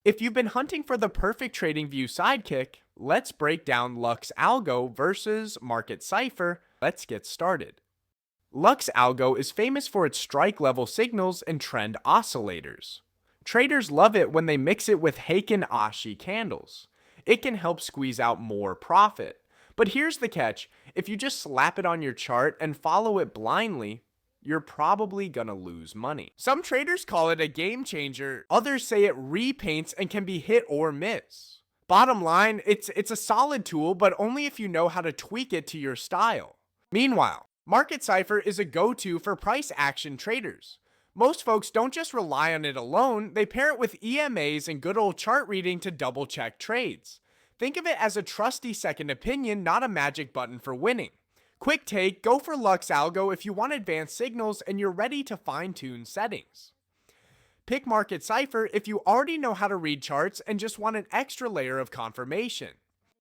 If you've been hunting for the perfect TradingView sidekick, let's break down LuxAlgo versus Market Cipher. Let's get started. LuxAlgo is famous for its strike level signals and trend oscillators. Traders love it when they mix it with Heikin Ashi candles. It can help squeeze out more profit. But here's the catch: if you just slap it on your chart and follow it blindly, you're probably gonna lose money. Some traders call it a game changer, others say it repaints and can be hit or miss. Bottom line, it's a solid tool, but only if you know how to tweak it to your style. Meanwhile, Market Cipher is a go-to for price action traders. Most folks don't just rely on it alone, they pair it with EMAs and good old chart reading to double check trades. Think of it as a trusty second opinion, not a magic button for winning. Quick take: go for LuxAlgo if you want advanced signals and you're ready to fine-tune settings. Pick Market Cipher if you already know how to read charts and just want an extra layer of confirmation.